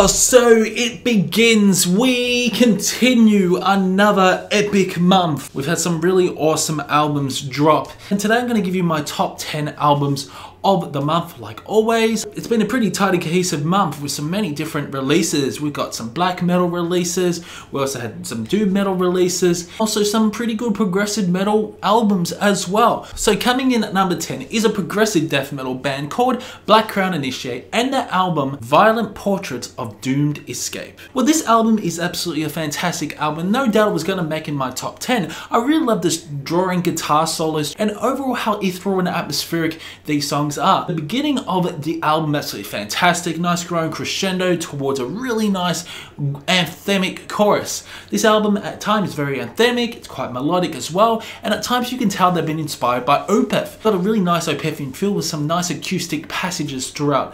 So it begins. We continue another epic month. We've had some really awesome albums drop. And today I'm going to give you my top 10 albums of the month. Like always, it's been a pretty tight and cohesive month with so many different releases. We've got some black metal releases. We also had some doom metal releases. Also some pretty good progressive metal albums as well. So coming in at number 10 is a progressive death metal band called Blackcrown Initiate and their album Violent Portraits of Doomed Escape. Well, this album is absolutely a fantastic album. No doubt it was going to make in my top 10. I really love this drawing guitar solos and overall how ethereal and atmospheric these songs are. The beginning of the album is absolutely fantastic, nice growing crescendo towards a really nice anthemic chorus. This album at times is very anthemic, it's quite melodic as well, and at times you can tell they've been inspired by Opeth. Got a really nice Opethian feel with some nice acoustic passages throughout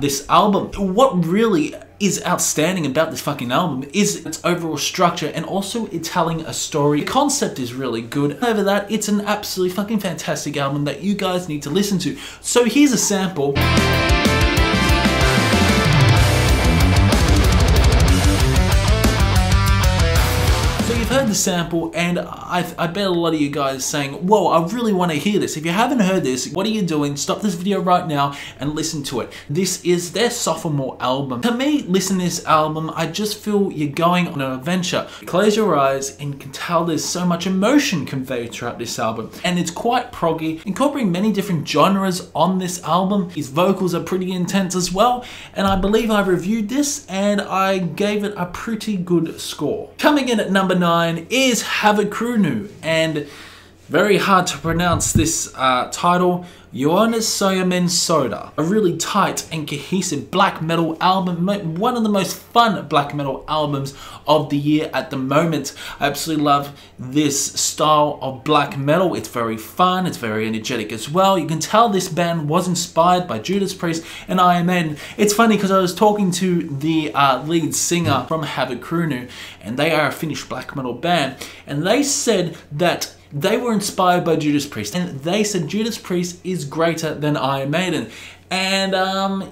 this album. What really is outstanding about this fucking album is its overall structure and also it telling a story. The concept is really good. Over that, it's an absolutely fucking fantastic album that you guys need to listen to. So here's a sample. Heard the sample and I bet a lot of you guys are saying, whoa, I really want to hear this. If you haven't heard this, what are you doing? Stop this video right now and listen to it. This is their sophomore album. To me, listening to this album, I just feel you're going on an adventure. Close your eyes and you can tell there's so much emotion conveyed throughout this album. And it's quite proggy, incorporating many different genres on this album. His vocals are pretty intense as well. And I believe I reviewed this and I gave it a pretty good score. Coming in at number 9 is Havukruunu, and very hard to pronounce this title, Uinuos Syömein Sota. A really tight and cohesive black metal album, one of the most fun black metal albums of the year at the moment. I absolutely love this style of black metal. It's very fun, it's very energetic as well. You can tell this band was inspired by Judas Priest and Iron Maiden. It's funny because I was talking to the lead singer from Havukruunu, and they are a Finnish black metal band, and they said that they were inspired by Judas Priest, and they said Judas Priest is greater than Iron Maiden. And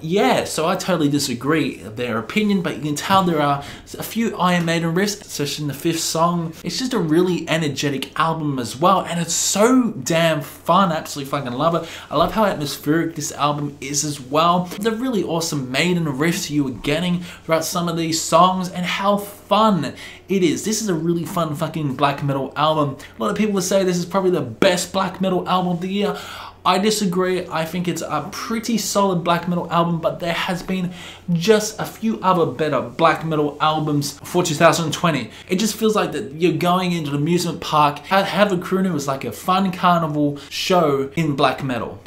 yeah, so I totally disagree with their opinion, but you can tell there are a few Iron Maiden riffs, especially in the 5th song. It's just a really energetic album as well, and it's so damn fun. I absolutely fucking love it. I love how atmospheric this album is as well. The really awesome Maiden riffs you are getting throughout some of these songs, and how fun it is. This is a really fun fucking black metal album. A lot of people would say this is probably the best black metal album of the year. I disagree. I think it's a pretty solid black metal album, but there has been just a few other better black metal albums for 2020. It just feels like that you're going into an amusement park. Havukruunu was like a fun carnival show in black metal.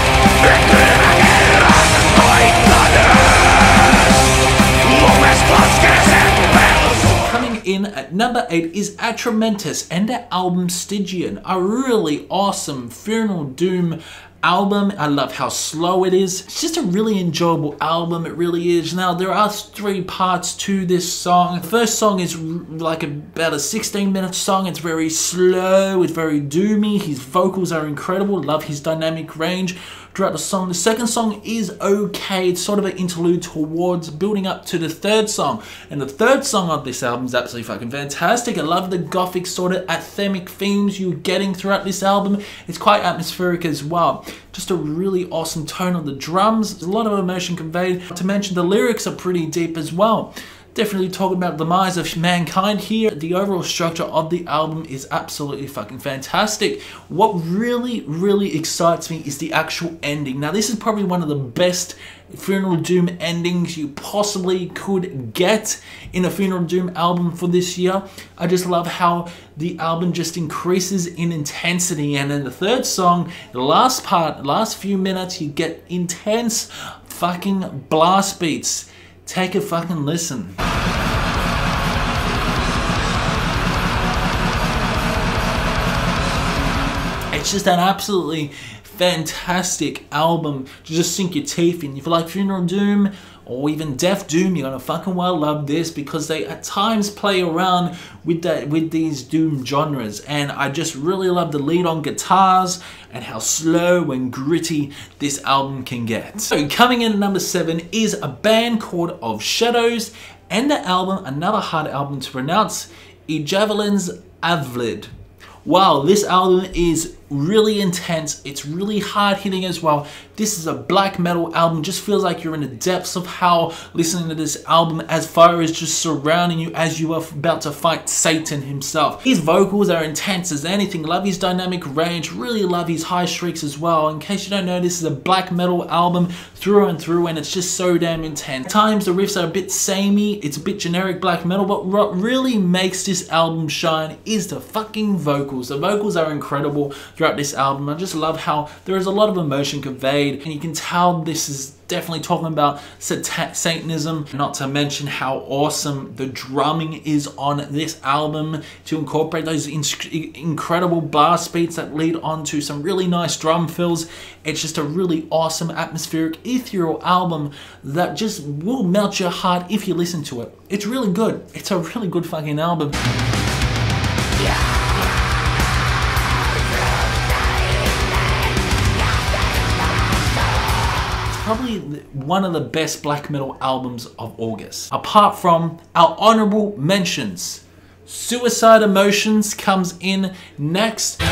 Coming in at number 8 is Atrumentos and their album Stygian, a really awesome funeral doom album. I love how slow it is. It's just a really enjoyable album, it really is. Now there are 3 parts to this song. The first song is like about a 16-minute song. It's very slow, it's very doomy. His vocals are incredible, love his dynamic range throughout the song. The second song is okay, it's sort of an interlude towards building up to the 3rd song. And the 3rd song of this album is absolutely fucking fantastic. I love the gothic sort of anthemic themes you're getting throughout this album. It's quite atmospheric as well. Just a really awesome tone on the drums. There's a lot of emotion conveyed. Not to mention the lyrics are pretty deep as well. Definitely talking about the demise of mankind here. The overall structure of the album is absolutely fucking fantastic. What really excites me is the actual ending. Now this is probably one of the best funeral doom endings you possibly could get in a funeral doom album for this year. I just love how the album just increases in intensity, and in the 3rd song, the last part, the last few minutes, you get intense fucking blast beats. Take a fucking listen. It's just an absolutely fantastic album to just sink your teeth in. If you like funeral doom or even death doom, you're gonna fucking well love this, because they at times play around with these doom genres, and I just really love the lead on guitars and how slow and gritty this album can get. So coming in at number 7 is a band called Of Shadows And the album, another hard album to pronounce, Djävulens Avbild. Wow, this album is really intense. It's really hard hitting as well. This is a black metal album. Just feels like you're in the depths of hell listening to this album, as fire is just surrounding you as you are about to fight Satan himself. His vocals are intense as anything. Love his dynamic range. Really love his high shrieks as well. In case you don't know, this is a black metal album through and through, and it's just so damn intense. At times the riffs are a bit samey. It's a bit generic black metal, but what really makes this album shine is the fucking vocals. The vocals are incredible throughout this album. I just love how there is a lot of emotion conveyed, and you can tell this is definitely talking about Satanism, not to mention how awesome the drumming is on this album to incorporate those incredible blast beats that lead on to some really nice drum fills. It's just a really awesome, atmospheric, ethereal album that just will melt your heart if you listen to it. It's really good. It's a really good fucking album. Probably one of the best black metal albums of August. Apart from our honorable mentions. Suicide Emotions comes in next.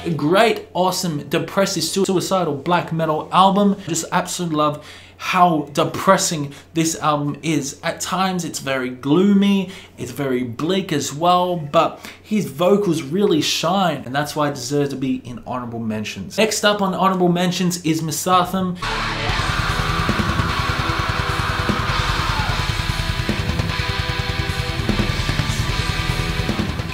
A great, awesome, depressive, suicidal black metal album. Just absolutely love how depressing this album is. At times it's very gloomy, it's very bleak as well, but his vocals really shine, and that's why it deserves to be in honorable mentions. Next up on honorable mentions is Mesarthim.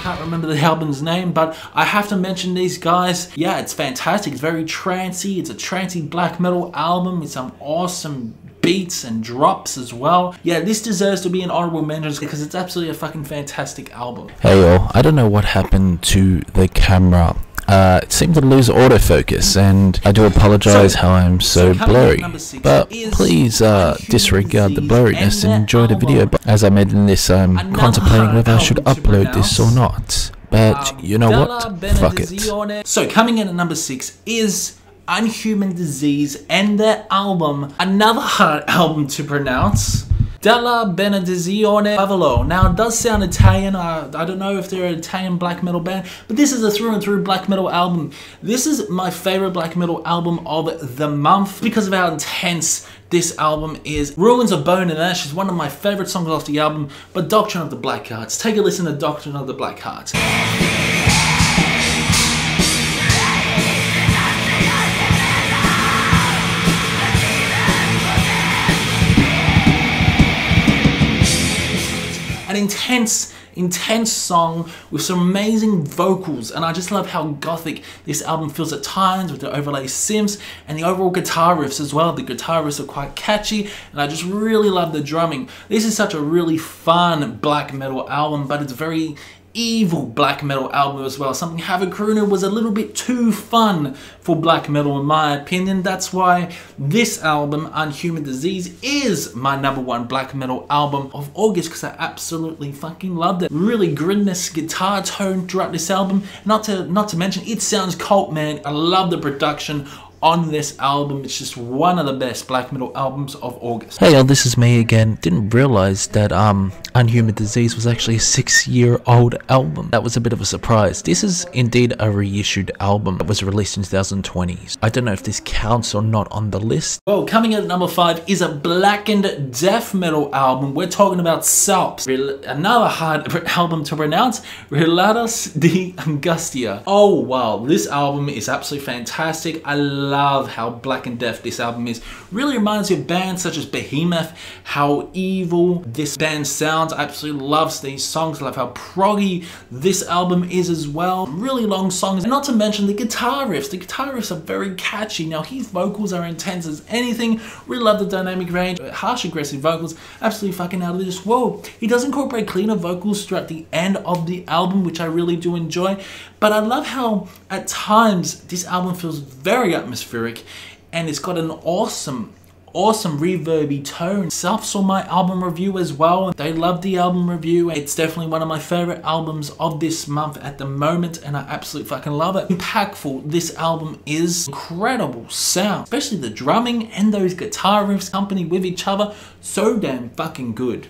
Can't remember the album's name, but I have to mention these guys. Yeah, it's fantastic. It's very trancey. It's a trancey black metal album with some awesome beats and drops as well. Yeah, this deserves to be in honorable mentions because it's absolutely a fucking fantastic album. Hey y'all, I don't know what happened to the camera. It seemed to lose autofocus, and I do apologize how I'm so blurry, but please disregard the blurriness and enjoy the video. As I mentioned this, I'm contemplating whether I should upload this or not, but you know what, fuck it. So coming in at number 6 is Unhuman Disease and their album, another hard album to pronounce, Dalla, Benedizione, Diavolo. Now it does sound Italian. I don't know if they're an Italian black metal band, but this is a through and through black metal album. This is my favorite black metal album of the month because of how intense this album is. Ruins of Bone and Ash is one of my favorite songs off the album, but Doctrine of the Black Hearts. Take a listen to Doctrine of the Black Hearts. An intense song with some amazing vocals, and I just love how gothic this album feels at times with the overlay synths and the overall guitar riffs as well. The guitar riffs are quite catchy, and I just really love the drumming. This is such a really fun black metal album, but it's very evil black metal album as well. Something Havukruunu was a little bit too fun for black metal in my opinion. That's why this album, Unhuman Disease, is my #1 black metal album of August, because I absolutely fucking loved it. Really grittiness guitar tone throughout this album. Not to mention, it sounds cult, man. I love the production on this album. It's just one of the best black metal albums of August. Hey y'all, this is me again. Didn't realize that Unhuman Disease was actually a 6-year-old album. That was a bit of a surprise. This is indeed a reissued album that was released in 2020. I don't know if this counts or not on the list. Well, coming in at number 5 is a blackened death metal album. We're talking about Selbst, another hard album to pronounce, Relatos de Angustia. Oh wow, this album is absolutely fantastic. I love how black and death this album is. Really reminds me of bands such as Behemoth, how evil this band sounds. I absolutely love these songs. I love how proggy this album is as well. Really long songs, and not to mention the guitar riffs. The guitar riffs are very catchy. Now his vocals are intense as anything. Really love the dynamic range, harsh aggressive vocals, absolutely fucking out of this world. He does incorporate cleaner vocals throughout the end of the album, which I really do enjoy. But I love how at times this album feels very atmospheric, and it's got an awesome awesome reverby tone. Self saw my album review as well. They loved the album review. It's definitely one of my favorite albums of this month at the moment, and I absolutely fucking love it. Impactful this album is. Incredible sound, especially the drumming and those guitar riffs company with each other. So damn fucking good.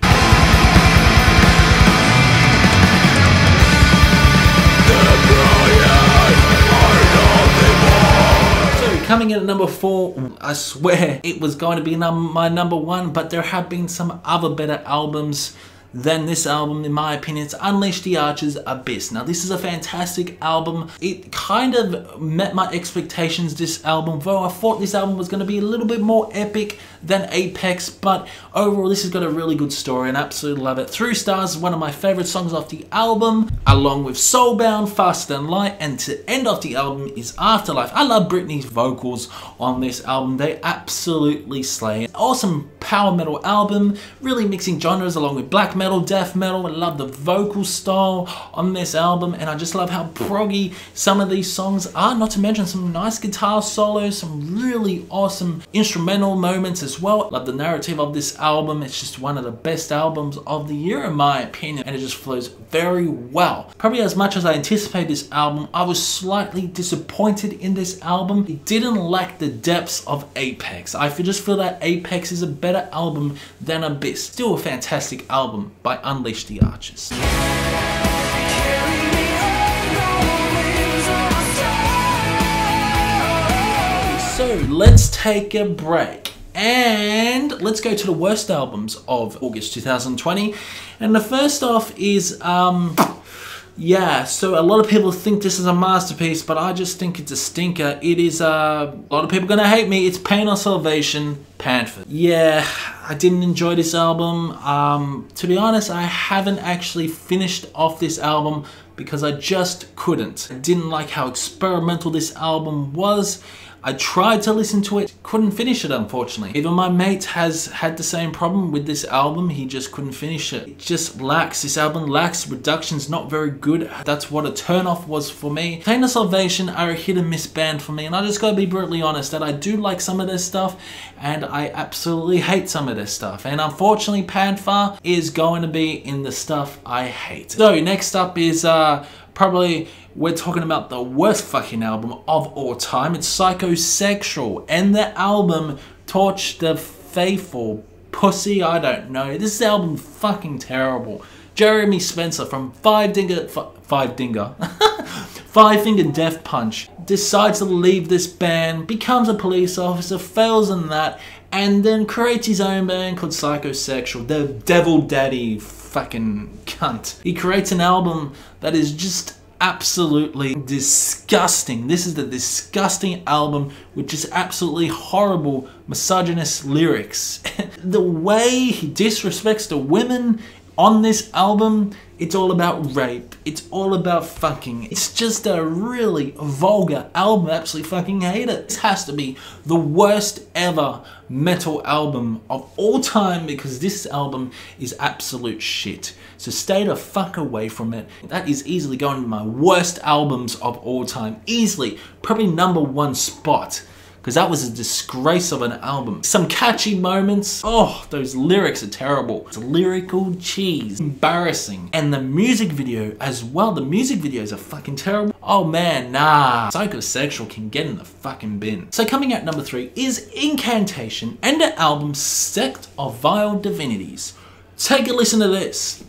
Coming in at number 4, I swear it was going to be my number 1, but there have been some other better albums than this album, in my opinion. It's Unleash the Archer's Abyss. Now, this is a fantastic album. It kind of met my expectations, this album, though I thought this album was going to be a little bit more epic than Apex, but overall, this has got a really good story and I absolutely love it. 3 stars is one of my favorite songs off the album, along with Soulbound, Faster Than Light, and to end off the album is Afterlife. I love Britney's vocals on this album. They absolutely slay. Awesome power metal album, really mixing genres along with black metal, death metal. I love the vocal style on this album, and I just love how proggy some of these songs are, not to mention some nice guitar solos, some really awesome instrumental moments as well. Love the narrative of this album. It's just one of the best albums of the year in my opinion, and it just flows very well. Probably as much as I anticipated this album, I was slightly disappointed in this album. It didn't lack the depths of Apex. I just feel that Apex is a better album than Abyss. Still a fantastic album by Unleash the Archers. So let's take a break and let's go to the worst albums of August 2020. And the first off is yeah, so a lot of people think this is a masterpiece, but I just think it's a stinker. It is a lot of people are gonna hate me. It's Pain or Salvation, Panther. Yeah, I didn't enjoy this album. To be honest, I haven't actually finished off this album because I just couldn't. I didn't like how experimental this album was. I tried to listen to it, couldn't finish it unfortunately. Even my mate has had the same problem with this album, he just couldn't finish it. It just lacks, this album lacks, production's not very good. That's what a turn-off was for me. Pain or Salvation are a hit and miss band for me, and I just gotta be brutally honest that I do like some of their stuff and I absolutely hate some of their stuff. And unfortunately Panther is going to be in the stuff I hate. So next up is probably, we're talking about the worst fucking album of all time. It's Psychosexual, and the album Torch the Faithful, Pussy, I don't know. This album fucking terrible. Jeremy Spencer from Five Finger Death Punch decides to leave this band, becomes a police officer, fails in that, and then creates his own band called Psychosexual, the devil daddy fucking cunt. He creates an album that is just absolutely disgusting. This is the disgusting album with just absolutely horrible misogynist lyrics. The way he disrespects the women on this album, it's all about rape, it's all about fucking. It's just a really vulgar album. I absolutely fucking hate it. This has to be the worst ever metal album of all time because this album is absolute shit. So stay the fuck away from it. That is easily going to my worst albums of all time. Easily, probably #1 spot. Because that was a disgrace of an album. Some catchy moments. Oh, those lyrics are terrible. It's lyrical cheese. Embarrassing. And the music video as well. The music videos are fucking terrible. Oh man, nah. Psychosexual can get in the fucking bin. So coming out #3 is Incantation and the album Sect of Vile Divinities. Take a listen to this.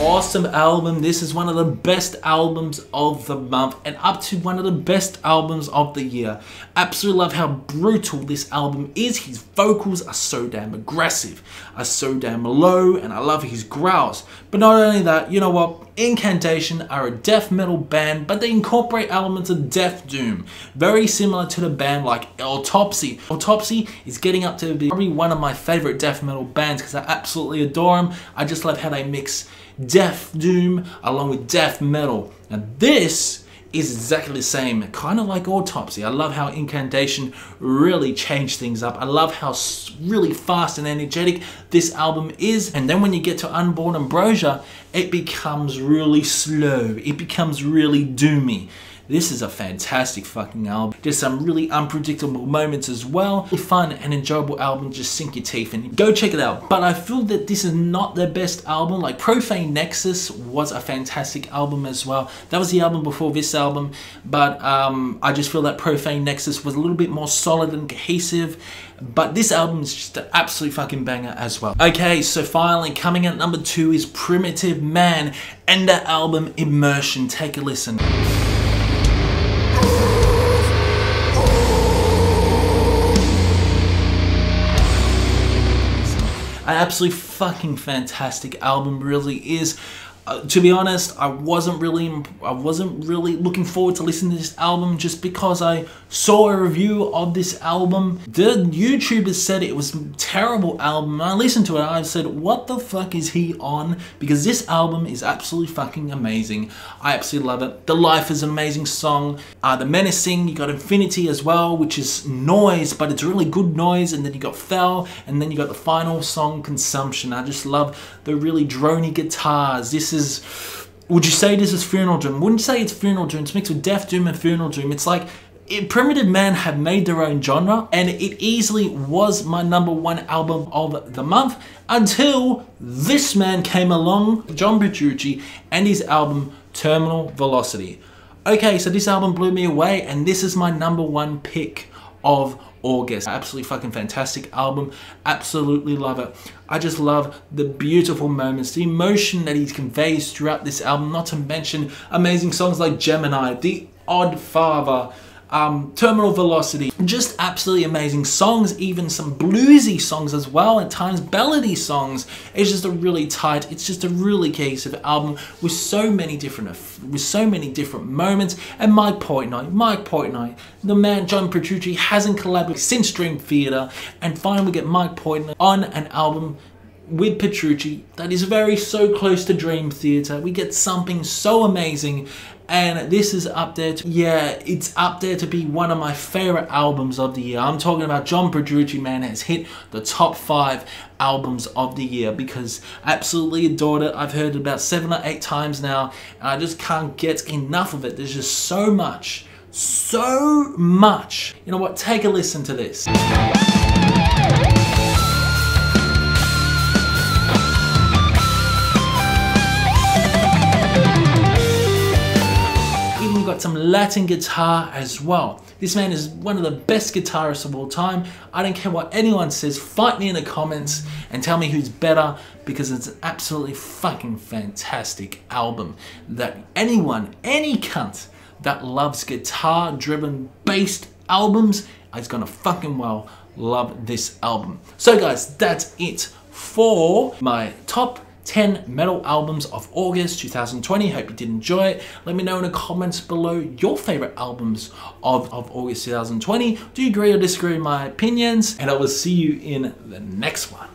Awesome album. This is one of the best albums of the month and up to one of the best albums of the year. Absolutely love how brutal this album is. His vocals are so damn aggressive, are so damn low, and I love his growls. But not only that, you know what? Incantation are a death metal band, but they incorporate elements of death doom, very similar to the band like Autopsy. Autopsy is getting up to be probably one of my favorite death metal bands because I absolutely adore them. I just love how they mix death doom along with death metal. And this is exactly the same, kind of like Autopsy. I love how Incantation really changed things up. I love how really fast and energetic this album is. And then when you get to Unborn Ambrosia, it becomes really slow. It becomes really doomy. This is a fantastic fucking album. Just some really unpredictable moments as well. A fun and enjoyable album, just sink your teeth in. Go check it out. But I feel that this is not their best album. Like Profane Nexus was a fantastic album as well. That was the album before this album. But I just feel that Profane Nexus was a little bit more solid and cohesive. But this album is just an absolute fucking banger as well. Okay, so finally coming at number 2 is Primitive Man and the album Immersion. Take a listen. An absolutely fucking fantastic album, really is. To be honest, I wasn't really looking forward to listening to this album just because I saw a review of this album. The YouTubers said it was a terrible album, and I listened to it and I said, what the fuck is he on? Because this album is absolutely fucking amazing. I absolutely love it. The Life is an amazing song. The Menacing, you got Infinity as well, which is noise, but it's really good noise. And then you got Fell, and then you got the final song, Consumption. I just love the really drony guitars. This is, would you say this is Funeral Doom? Wouldn't say it's Funeral Doom. It's mixed with Death Doom and Funeral Doom. It's like Primitive Man have made their own genre, and it easily was my #1 album of the month until this man came along, John Petrucci, and his album Terminal Velocity. Okay, so this album blew me away, and this is my #1 pick of August. Absolutely fucking fantastic album. Absolutely love it. I just love the beautiful moments, the emotion that he conveys throughout this album, not to mention amazing songs like Gemini, The Odd Father, Terminal Velocity. Just absolutely amazing songs, even some bluesy songs as well, at times ballady songs. It's just a really tight, it's just a really cohesive album with so many different moments. And Mike Portnoy, the man John Petrucci hasn't collaborated since Dream Theater, and finally we get Mike Portnoy on an album with Petrucci that is so close to Dream Theater. We get something so amazing, and this is up there it's up there to be one of my favorite albums of the year. I'm talking about John Petrucci, man, has hit the top 5 albums of the year, because I absolutely adored it. I've heard it about 7 or 8 times now, and I just can't get enough of it. There's just so much. You know what, take a listen to this. Got some Latin guitar as well. This man is one of the best guitarists of all time. I don't care what anyone says. Fight me in the comments and tell me who's better, because it's an absolutely fucking fantastic album that any cunt that loves guitar-driven based albums is gonna fucking well love this album. So guys, that's it for my top 10 metal albums of August 2020. Hope you did enjoy it. Let me know in the comments below your favorite albums of August 2020. Do you agree or disagree with my opinions? And I will see you in the next one.